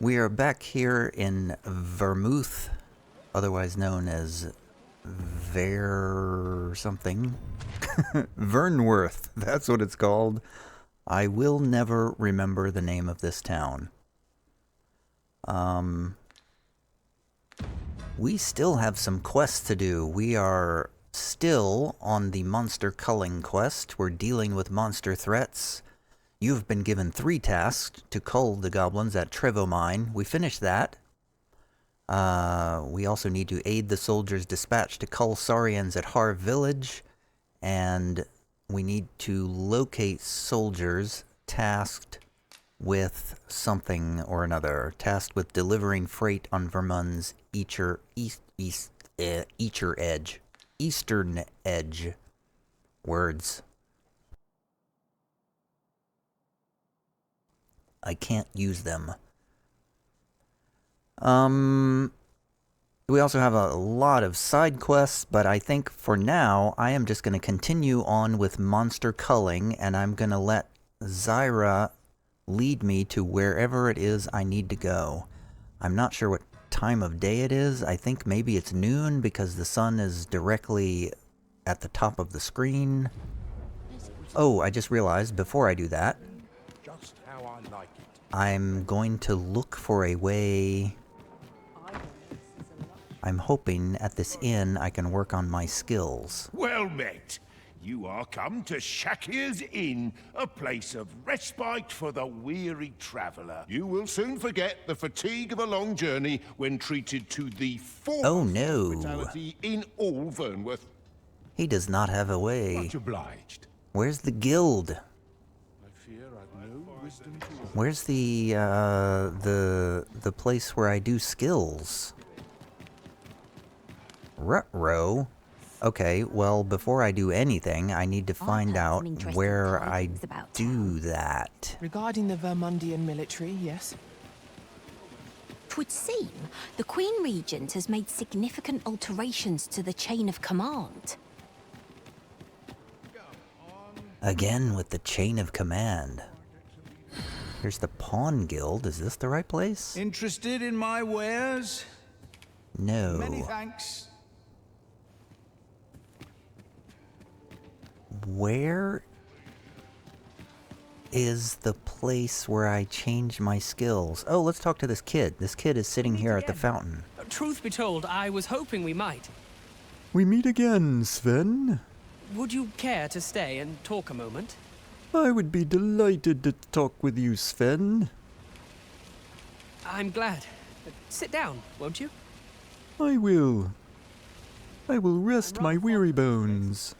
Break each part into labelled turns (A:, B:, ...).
A: We are back here in Vermouth, otherwise known as something. Vernworth, that's what it's called. I will never remember the name of this town. We still have some quests to do. We are still on the monster culling quest. We're dealing with monster threats. You've been given 3 tasks to cull the goblins at Trevo Mine. We finished that. We also need to aid the soldiers dispatched to cull Saurians at Har Village. And we need to locate soldiers tasked with something or another. Tasked with delivering freight on Vermund's Eastern Edge. Words. I can't use them. We also have a lot of side quests, but I think for now, I am just going to continue on with monster culling, and I'm going to let Zyra lead me to wherever it is I need to go. I'm not sure what time of day it is. I think maybe it's noon because the sun is directly at the top of the screen. Oh, I just realized before I do that, I'm going to look for a way. I'm hoping at this inn I can work on my skills.
B: Well met. You are come to Shakir's Inn, a place of respite for the weary traveller. You will soon forget the fatigue of a long journey when treated to the foremost hospitality in all Vernworth.
A: He does not have a way.
B: Much obliged.
A: Where's the guild? Where's the place where I do skills? Ruh-roh. Okay, well, before I do anything, I need to find out where I do that.
C: Regarding the Vermundian military, yes?
D: 'Twould seem the Queen Regent has made significant alterations to the chain of command.
A: Again with the chain of command. Here's the Pawn Guild. Is this the right place?
E: Interested in my wares?
A: No.
E: Many thanks.
A: Where is the place where I change my skills? Oh, let's talk to this kid. This kid is sitting here at the fountain.
F: Truth be told, I was hoping we might.
G: We meet again, Sven.
F: Would you care to stay and talk a moment?
G: I would be delighted to talk with you, Sven.
F: I'm glad. Sit down, won't you?
G: I will. I will rest my weary bones.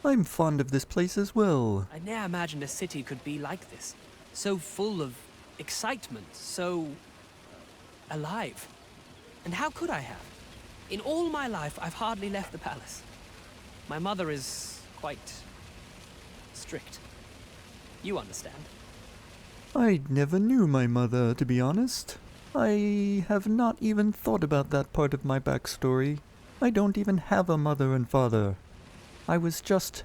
G: I'm fond of this place as well.
F: I ne'er imagined a city could be like this. So full of excitement, so alive. And how could I have? In all my life, I've hardly left the palace. My mother is quite strict. You understand.
G: I never knew my mother, to be honest. I have not even thought about that part of my backstory. I don't even have a mother and father. I was just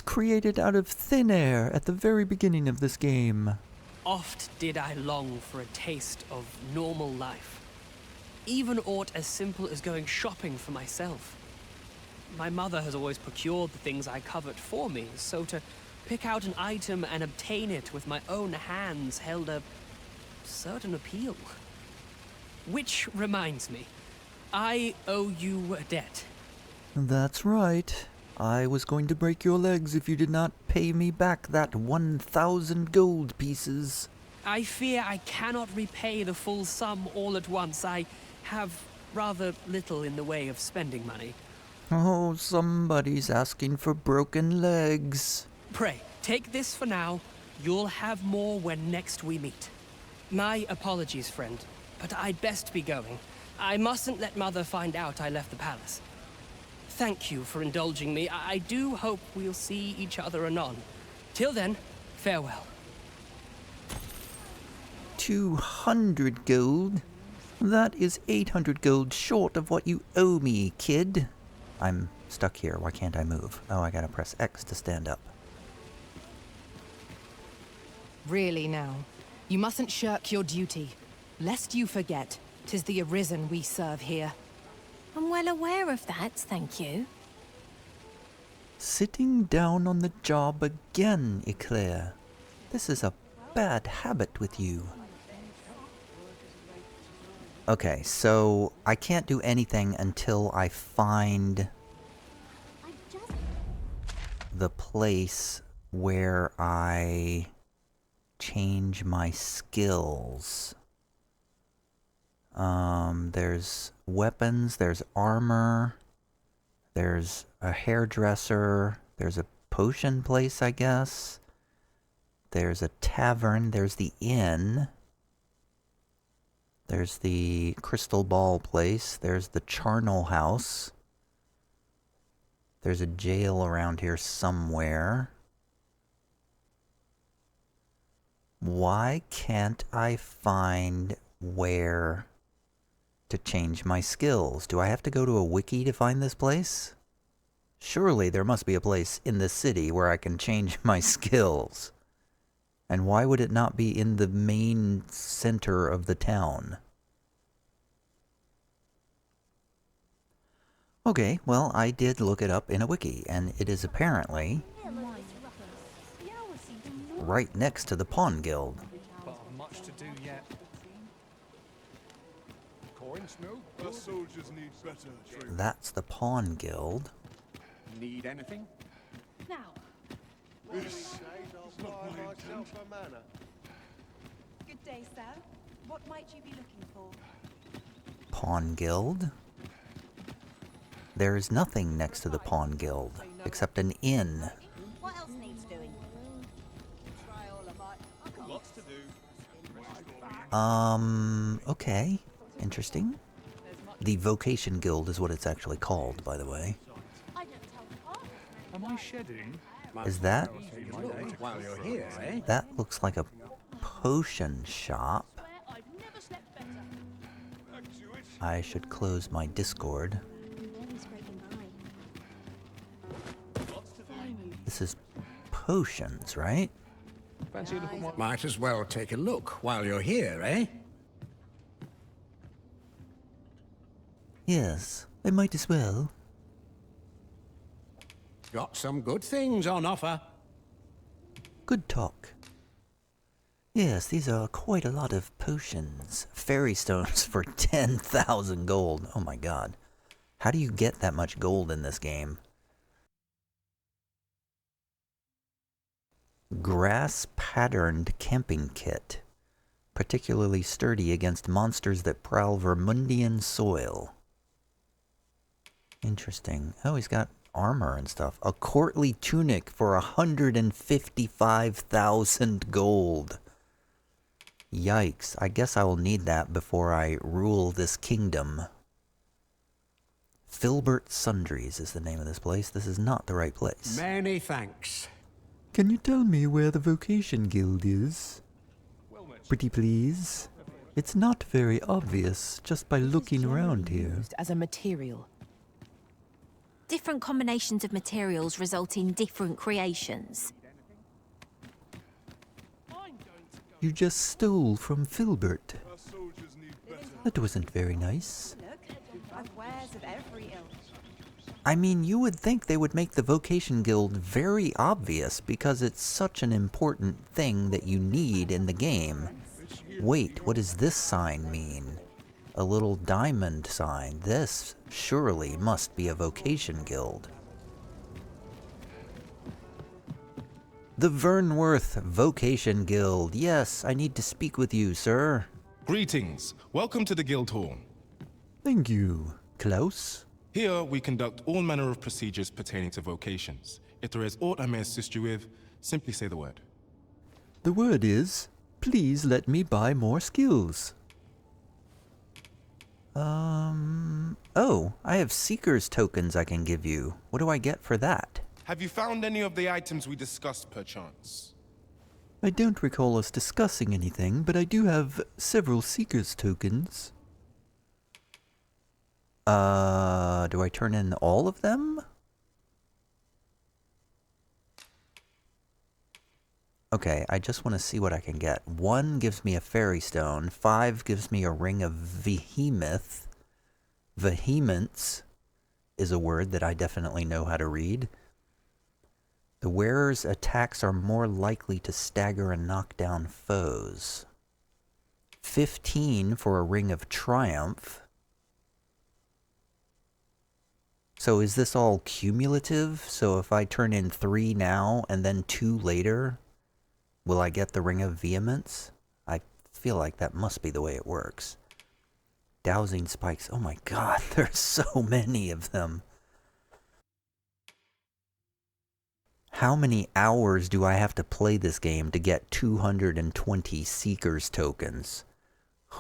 G: created out of thin air at the very beginning of this game.
F: Oft did I long for a taste of normal life. Even aught as simple as going shopping for myself. My mother has always procured the things I covet for me, so to pick out an item and obtain it with my own hands held a certain appeal. Which reminds me, I owe you a debt.
G: That's right. I was going to break your legs if you did not pay me back that 1,000 gold pieces.
F: I fear I cannot repay the full sum all at once. I have rather little in the way of spending money.
G: Oh, somebody's asking for broken legs.
F: Pray, take this for now. You'll have more when next we meet. My apologies, friend, but I'd best be going. I mustn't let Mother find out I left the palace. Thank you for indulging me. I do hope we'll see each other anon. Till then, farewell.
A: 200 gold? That is 800 gold short of what you owe me, kid. I'm stuck here. Why can't I move? Oh, I gotta press X to stand up.
C: Really now? You mustn't shirk your duty. Lest you forget, 'tis the Arisen we serve here.
D: I'm well aware of that, thank you.
A: Sitting down on the job again, Eclair. This is a bad habit with you. Okay, so I can't do anything until I find the place where I change my skills. There's weapons, there's armor, there's a hairdresser, there's a potion place, I guess. There's a tavern, there's the inn. There's the crystal ball place, there's the charnel house. There's a jail around here somewhere. Why can't I find where to change my skills? Do I have to go to a wiki to find this place? Surely there must be a place in the city where I can change my skills. And why would it not be in the main center of the town? Okay, well, I did look it up in a wiki, and it is apparently right next to the Pawn Guild.
H: But I've much to do yet.
B: Coins, no?
I: Our soldiers need better training.
A: That's the Pawn Guild.
E: Need anything?
I: This is not my intent.
J: Good day, sir. What might you be looking for?
A: Pawn Guild. There is nothing next to the Pawn Guild, except an inn.
J: What else needs doing?
I: Lots to do.
A: Okay. Interesting. The Vocation Guild is what it's actually called, by the way.
H: Am I shedding?
A: Is that?
E: While you're here, eh?
A: That looks like a potion shop. I should close my Discord. This is potions, right?
H: Fancy a look at what?
E: Might as well take a look while you're here, eh?
A: Yes, I might as well.
E: Got some good things on offer.
A: Good talk. Yes, these are quite a lot of potions. Fairy stones for 10,000 gold. Oh my god. How do you get that much gold in this game? Grass-patterned camping kit. Particularly sturdy against monsters that prowl Vermundian soil. Interesting. Oh, he's got armor and stuff. A courtly tunic for 155,000 gold. Yikes. I guess I will need that before I rule this kingdom. Filbert Sundries is the name of this place. This is not the right place.
E: Many thanks.
G: Can you tell me where the Vocation Guild is? Pretty please? It's not very obvious just by looking around here.
C: Used as a material.
D: Different combinations of materials result in different creations.
G: You just stole from Filbert.
I: Our soldiers need better.
G: That wasn't very nice.
J: Look, I've wares of every ilk.
A: I mean, you would think they would make the Vocation Guild very obvious because it's such an important thing that you need in the game. Wait, what does this sign mean? A little diamond sign. This surely must be a Vocation Guild. The Vernworth Vocation Guild. Yes, I need to speak with you, sir.
K: Greetings. Welcome to the Guild Hall.
G: Thank you, Klaus.
K: Here, we conduct all manner of procedures pertaining to vocations. If there is aught I may assist you with, simply say the word.
G: The word is, please let me buy more skills.
A: Oh, I have Seeker's tokens I can give you. What do I get for that?
K: Have you found any of the items we discussed, perchance?
G: I don't recall us discussing anything, but I do have several Seeker's tokens.
A: Do I turn in all of them? Okay, I just want to see what I can get. 1 gives me a fairy stone. 5 gives me a ring of Vehemoth. Vehemence is a word that I definitely know how to read. The wearer's attacks are more likely to stagger and knock down foes. 15 for a ring of triumph. So is this all cumulative? So if I turn in 3 now and then 2 later, will I get the ring of vehemence? I feel like that must be the way it works. Dowsing spikes. Oh my god, there's so many of them. How many hours do I have to play this game to get 220 Seeker's tokens?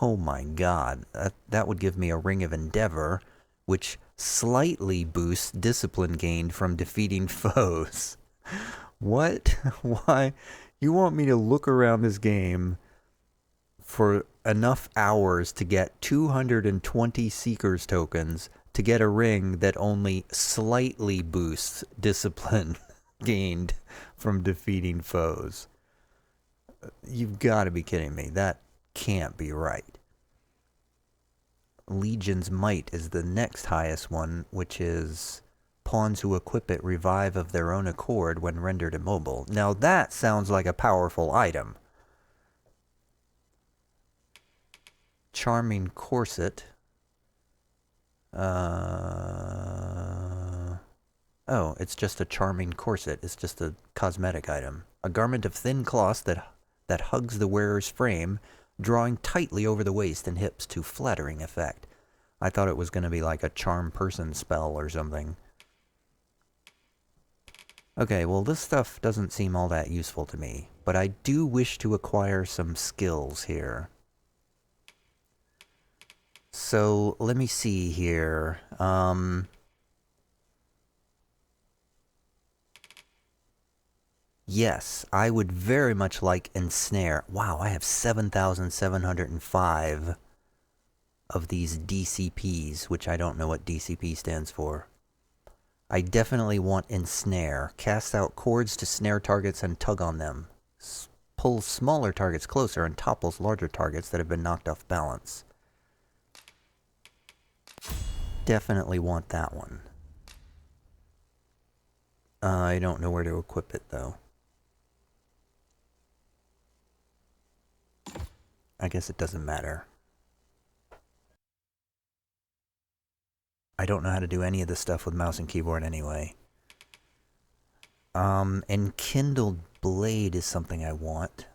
A: Oh my god, that would give me a Ring of Endeavor, which slightly boosts discipline gained from defeating foes. What? Why? You want me to look around this game for enough hours to get 220 Seeker's tokens to get a ring that only slightly boosts discipline gained from defeating foes? You've got to be kidding me. That can't be right. Legion's Might is the next highest one, which is pawns who equip it revive of their own accord when rendered immobile. Now that sounds like a powerful item. Charming Corset. Oh, it's just a charming corset. It's just a cosmetic item. A garment of thin cloth that hugs the wearer's frame, drawing tightly over the waist and hips to flattering effect. I thought it was going to be like a charm person spell or something. Okay, well this stuff doesn't seem all that useful to me, but I do wish to acquire some skills here. So, let me see here. Yes, I would very much like Ensnare. Wow, I have 7,705 of these DCPs, which I don't know what DCP stands for. I definitely want Ensnare. Cast out cords to snare targets and tug on them. Pulls smaller targets closer and topples larger targets that have been knocked off balance. Definitely want that one. I don't know where to equip it, though. I guess it doesn't matter. I don't know how to do any of this stuff with mouse and keyboard anyway. Enkindled Blade is something I want.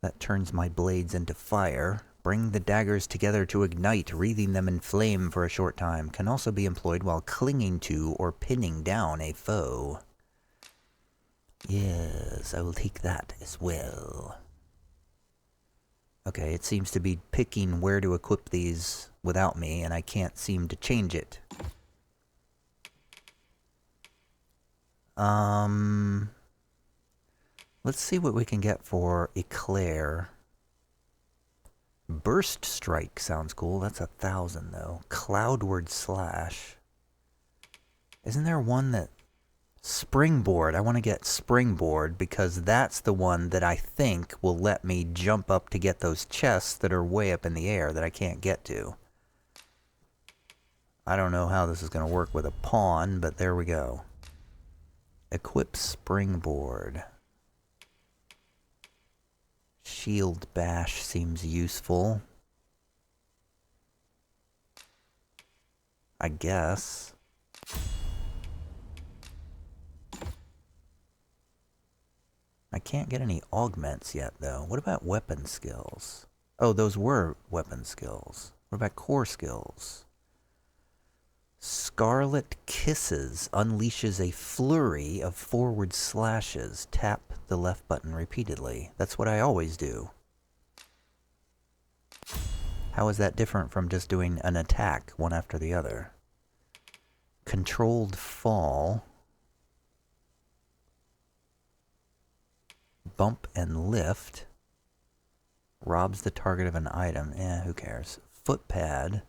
A: That turns my blades into fire. Bring the daggers together to ignite, wreathing them in flame for a short time. Can also be employed while clinging to or pinning down a foe. Yes, I will take that as well. Okay, it seems to be picking where to equip these without me, and I can't seem to change it. Let's see what we can get for Eclair. Burst Strike sounds cool. That's 1,000, though. Cloudward Slash. Isn't there one that... Springboard. I want to get Springboard because that's the one that I think will let me jump up to get those chests that are way up in the air that I can't get to. I don't know how this is going to work with a pawn, but there we go. Equip Springboard. Shield Bash seems useful. I guess. I can't get any augments yet, though. What about weapon skills? Oh, those were weapon skills. What about core skills? Scarlet Kisses unleashes a flurry of forward slashes. Tap the left button repeatedly. That's what I always do. How is that different from just doing an attack, one after the other? Controlled Fall. Bump and Lift. Robs the target of an item. Who cares? Footpad.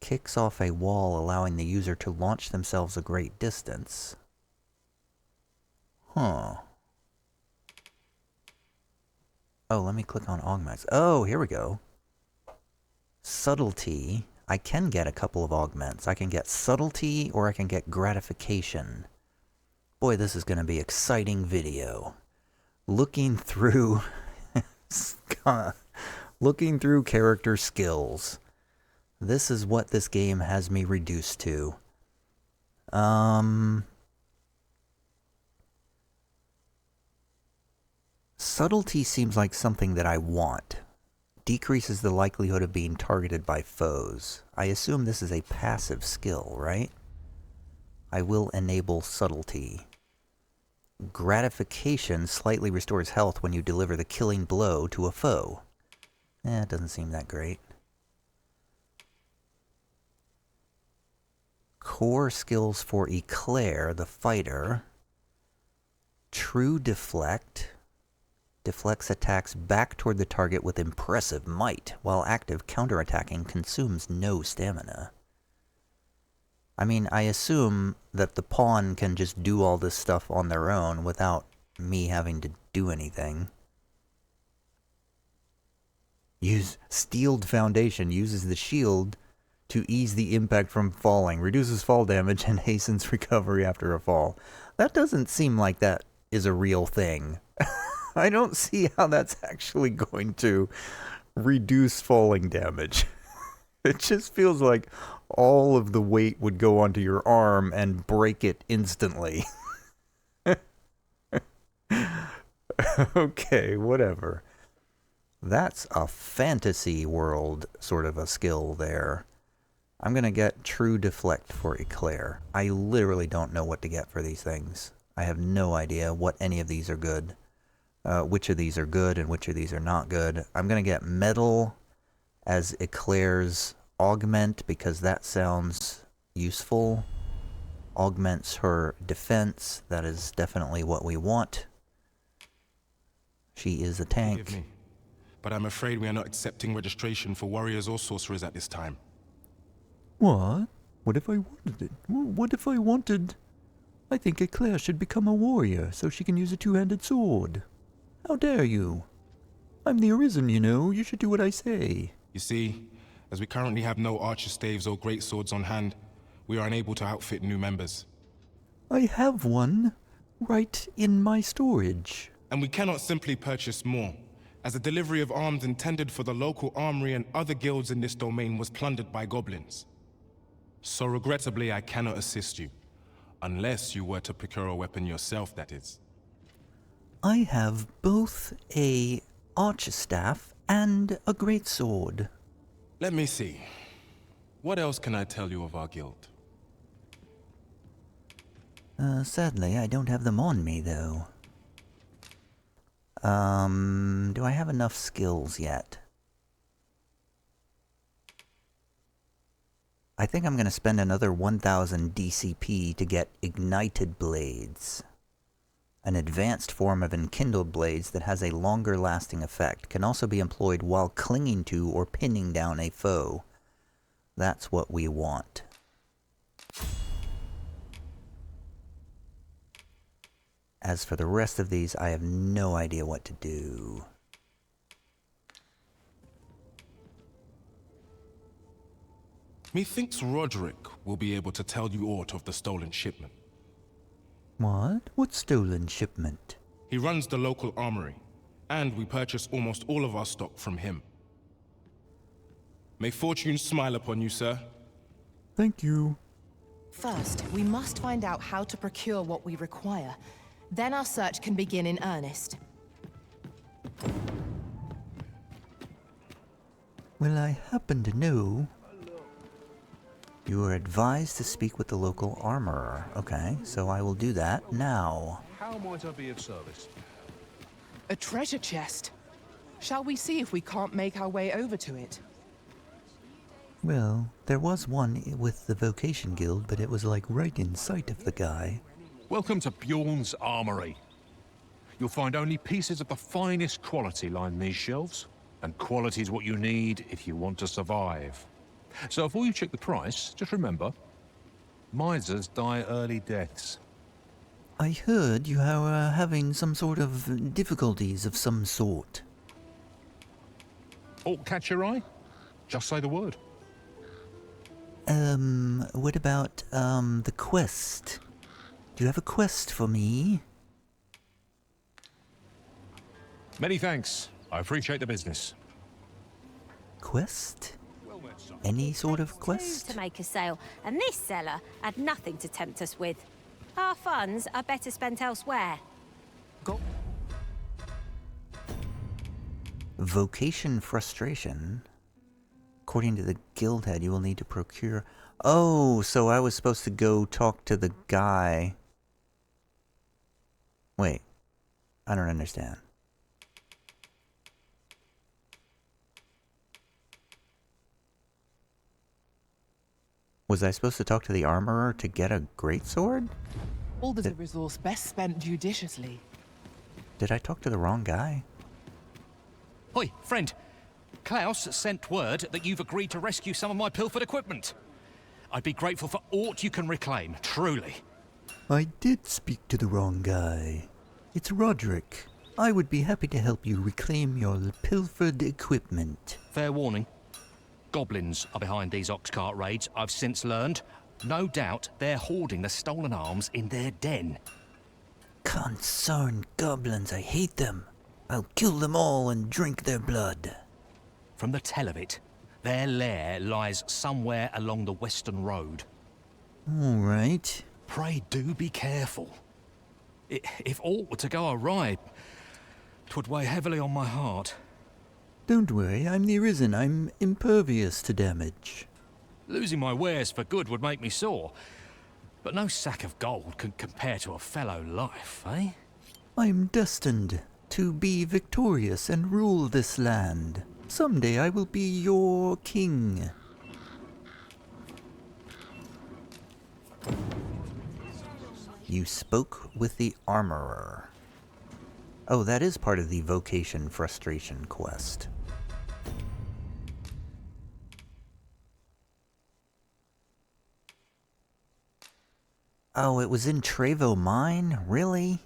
A: Kicks off a wall, allowing the user to launch themselves a great distance. Huh. Oh, let me click on augments. Oh, here we go. Subtlety. I can get a couple of augments. I can get subtlety or I can get gratification. Boy, this is going to be exciting video. Looking through looking through character skills. This is what this game has me reduced to. Subtlety seems like something that I want. Decreases the likelihood of being targeted by foes. I assume this is a passive skill, right? I will enable subtlety. Gratification slightly restores health when you deliver the killing blow to a foe. It doesn't seem that great. Core skills for Eclair, the fighter. True Deflect. Deflects attacks back toward the target with impressive might, while active counterattacking consumes no stamina. I mean, I assume that the pawn can just do all this stuff on their own without me having to do anything. Use Steeled Foundation. Uses the shield to ease the impact from falling. Reduces fall damage and hastens recovery after a fall. That doesn't seem like that is a real thing. I don't see how that's actually going to reduce falling damage. It just feels like all of the weight would go onto your arm and break it instantly. Okay, whatever. That's a fantasy world sort of a skill there. I'm going to get True Deflect for Eclair. I literally don't know what to get for these things. I have no idea what any of these are good. Which of these are good and which of these are not good. I'm going to get Metal as Eclair's augment because that sounds useful. Augments her defense. That is definitely what we want. She is a tank.
K: Forgive me, but I'm afraid we are not accepting registration for warriors or sorcerers at this time.
G: What? What if I wanted it? What if I wanted... I think Eclair should become a warrior so she can use a two-handed sword. How dare you? I'm the Arisen, you know. You should do what I say.
K: You see, as we currently have no archer staves or great swords on hand, we are unable to outfit new members.
G: I have one right in my storage.
K: And we cannot simply purchase more, as the delivery of arms intended for the local armory and other guilds in this domain was plundered by goblins. So regrettably, I cannot assist you. Unless you were to procure a weapon yourself, that is.
G: I have both a archer-staff and a greatsword.
K: Let me see. What else can I tell you of our guild?
A: Sadly, I don't have them on me, though. Do I have enough skills yet? I think I'm going to spend another 1,000 DCP to get Ignited Blades. An advanced form of enkindled blades that has a longer lasting effect. Can also be employed while clinging to or pinning down a foe. That's what we want. As for the rest of these, I have no idea what to do.
K: Methinks Roderick will be able to tell you aught of the stolen shipment.
G: What? What stolen shipment?
K: He runs the local armory, and we purchase almost all of our stock from him. May fortune smile upon you, sir.
G: Thank you.
C: First, we must find out how to procure what we require. Then our search can begin in earnest.
A: Well, I happen to know. You are advised to speak with the local armorer. Okay, so I will do that now.
I: How might I be of service?
C: A treasure chest. Shall we see if we can't make our way over to it?
A: Well, there was one with the Vocation Guild, but it was like right in sight of the guy.
I: Welcome to Bjorn's Armory. You'll find only pieces of the finest quality line these shelves, and quality is what you need if you want to survive. So before you check the price, just remember, misers die early deaths.
A: I heard you are having some sort of difficulties of some sort.
I: Oh, catch your eye? Just say the word.
A: What about, the quest? Do you have a quest for me?
I: Many thanks. I appreciate the business.
A: Quest? Any sort of quest?
D: To make a sale, and this seller had nothing to tempt us with. Our funds are better spent elsewhere.
A: Vocation frustration. According to the guild head, you will need to procure... Oh, so I was supposed to go talk to the guy. Wait. I don't understand. Was I supposed to talk to the armorer to get a greatsword?
L: All is a resource best spent judiciously.
A: Did I talk to the wrong guy?
M: Hoi, friend. Klaus sent word that you've agreed to rescue some of my pilfered equipment. I'd be grateful for aught you can reclaim, truly.
G: I did speak to the wrong guy. It's Roderick. I would be happy to help you reclaim your pilfered equipment.
M: Fair warning. Goblins are behind these ox cart raids, I've since learned. No doubt they're hoarding the stolen arms in their den.
A: Concerned goblins, I hate them. I'll kill them all and drink their blood.
M: From the tell of it, their lair lies somewhere along the western road.
A: All right.
M: Pray do be careful. If aught were to go awry, 'twould weigh heavily on my heart.
G: Don't worry, I'm the Arisen. I'm impervious to damage.
M: Losing my wares for good would make me sore. But no sack of gold can compare to a fellow life, eh?
G: I'm destined to be victorious and rule this land. Someday I will be your king.
A: You spoke with the armorer. Oh, that is part of the Vocation frustration quest. Oh, it was in Trevo Mine? Really?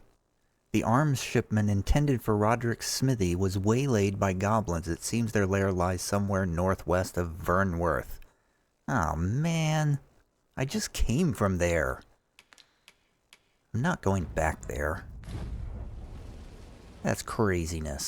A: The arms shipment intended for Roderick's smithy was waylaid by goblins. It seems their lair lies somewhere northwest of Vernworth. Oh, man. I just came from there. I'm not going back there. That's craziness.